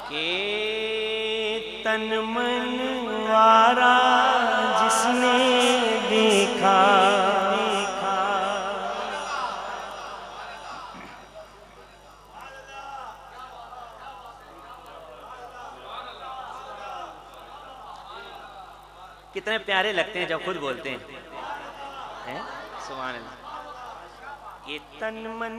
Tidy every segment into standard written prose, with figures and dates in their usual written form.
के तन मन वारा जिसने देखा। कितने प्यारे लगते हैं जब खुद बोलते हैं, हैं? सुभान अल्लाह। ये तन मन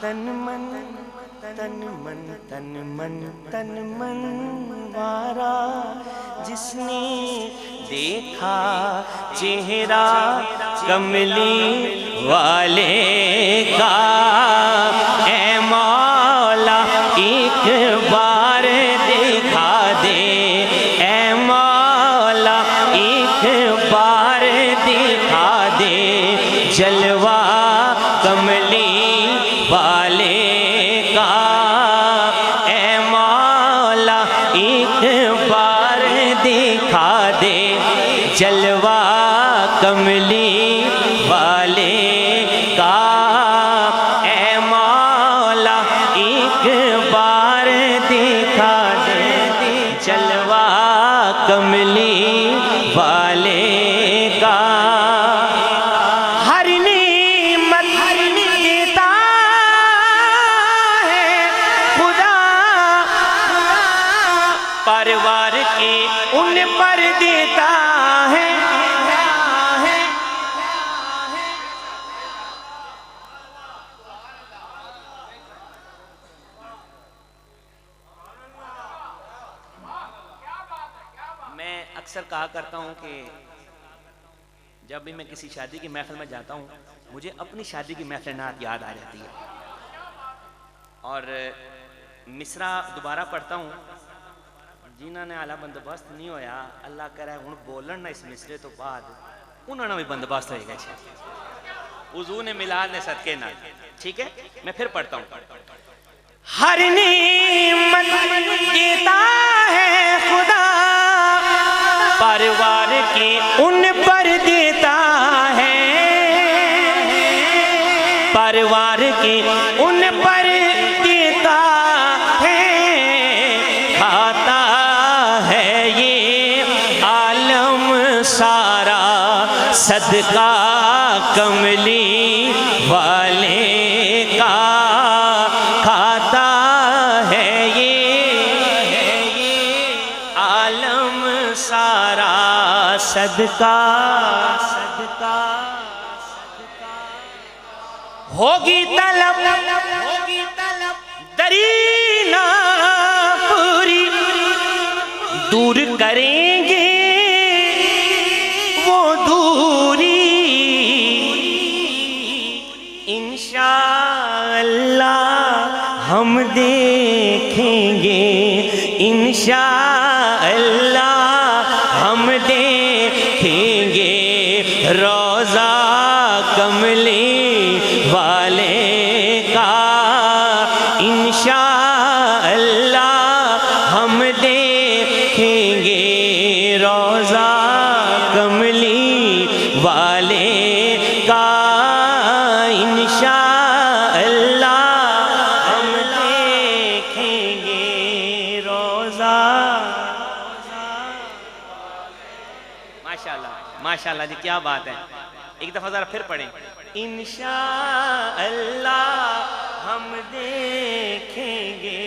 तन मन तन मन तन मन तन मन वारा जिसने देखा चेहरा कमली वाले का। ऐ मौला एक बार दिखा दे, ऐ मौला एक बार दिखा दे जलवा कमली वाले का। ऐ मौला एक बार दिखा दे जलवा कमली वाले का। ऐ मौला एक बार दिखा दे जलवा कमली वाले का। हर नेमत देता है खुदा, परिवार के उन पर देता है। मैं अक्सर कहा करता हूं कि जब भी मैं किसी शादी की महफिल में जाता हूं, मुझे अपनी शादी की महफिल नात याद आ जाती है और मिसरा दोबारा पढ़ता हूं। जिन्होंने आला बंदोबस्त नहीं होया, अल्लाह करे हुण बोलन ना इस मिसरे तो बाद उन्होंने भी बंदोबस्त होएगा। हुजूर ने मिलाद ने सदके नाल। ठीक है, मैं फिर पढ़ता हूं। हर नेमत देता है खुदा, परिवार के उन पर देता है। परिवार के उन पर देता है। खाता है ये आलम सारा सदका कमली वाले का। खाता है ये आलम सारा सदका। होगी तलब दरीना पूरी, दूर करेंगे वो दूरी। इंशाअल्लाह हम देखेंगे, इंशाअल्लाह हम देखेंगे रोज़ा कमली वाले का। इंशाअल्लाह हम देखेंगे रोज़ा कमली वाले का। इंशाअल्लाह हम देखेंगे रोज़ा। माशाअल्लाह माशाअल्लाह जी, क्या बात है। एक दफा जरा फिर पढ़ें। इंशाअल्लाह हम देखेंगे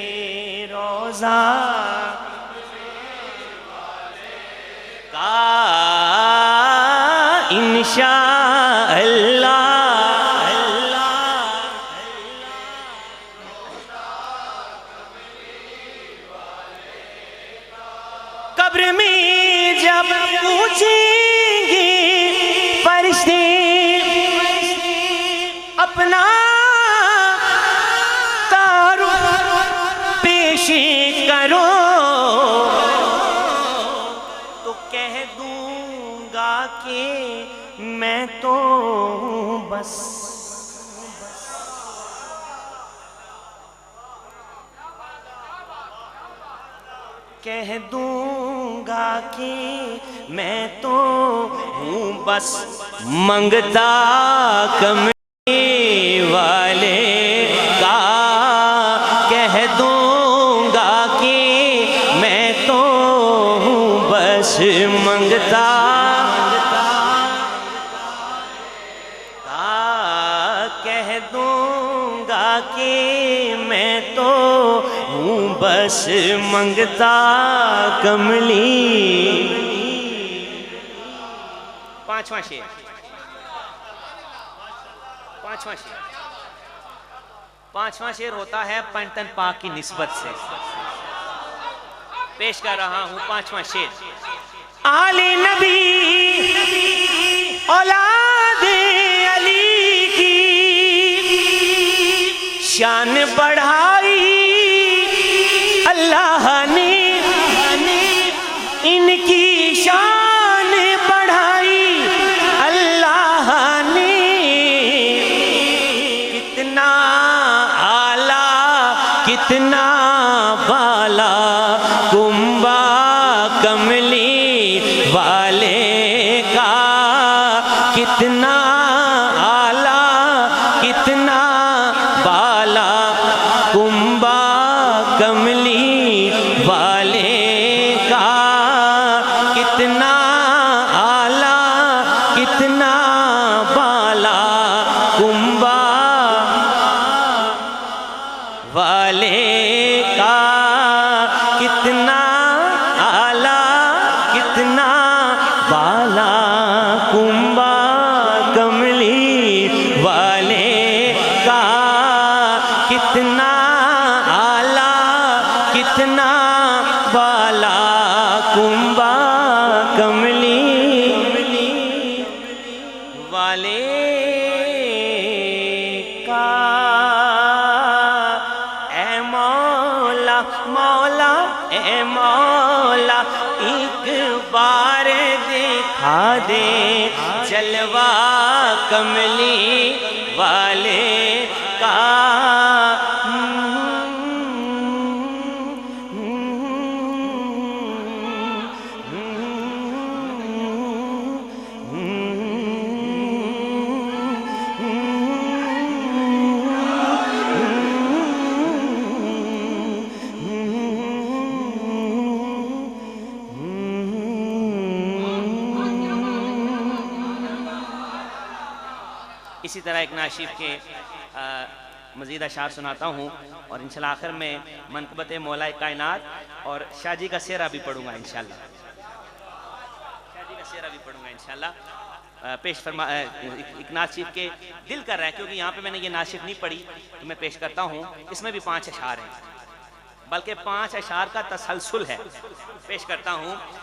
रोज़ा का। इंशाअल्लाह कब्र में जब पूछेंगे फरिश्ते अपना तारुफ पेश करो, तो कह दूंगा कि मैं तो बस कह दूंगा कि मैं तो हूँ बस मंगता कमली वाले का। कह दूंगा कि मैं तो हूँ बस मंगता कह दूंगा कि मैं तो हूँ बस मंगता कमली। पांचवा शेर होता है पंचतन पाक की निस्बत से। पेश कर रहा हूं पांचवा शेर। आले नबी औलाद अली की शान बढ़ाई अल्लाह ने, इनकी शान बढ़ाई अल्लाह ने। कितना आला कितना बाला कुंबा कमली वाले का। कितना आला कितना बाला कुंबा कमली वाले का। कितना आला कितना बाला कुंबा वाले का। कितना आला कितना बाला कुंबा कमली वाले का। कितना आला कितना बाला कुंबा कमली वाले का। ए मौला मौला ए मौला एक बार दिखा दे जलवा कमली वाले का। इसी तरह एक नाशिफ के मज़ीद अशार सुनाता हूँ और इंशाल्लाह आखिर में मनक़बत मौला कायनात और शाहजी का सेहरा भी पढ़ूंगा इंशाल्लाह। शाहजी का सेहरा भी पढ़ूंगा इंशाल्लाह। पेश फरमा एक नाशिफ के दिल कर रहा है, क्योंकि यहाँ पे मैंने ये नाशिफ नहीं पढ़ी तो मैं पेश करता हूँ। इसमें भी 5 अशार हैं, बल्कि 5 अशार का तसलसल है। पेश करता हूँ।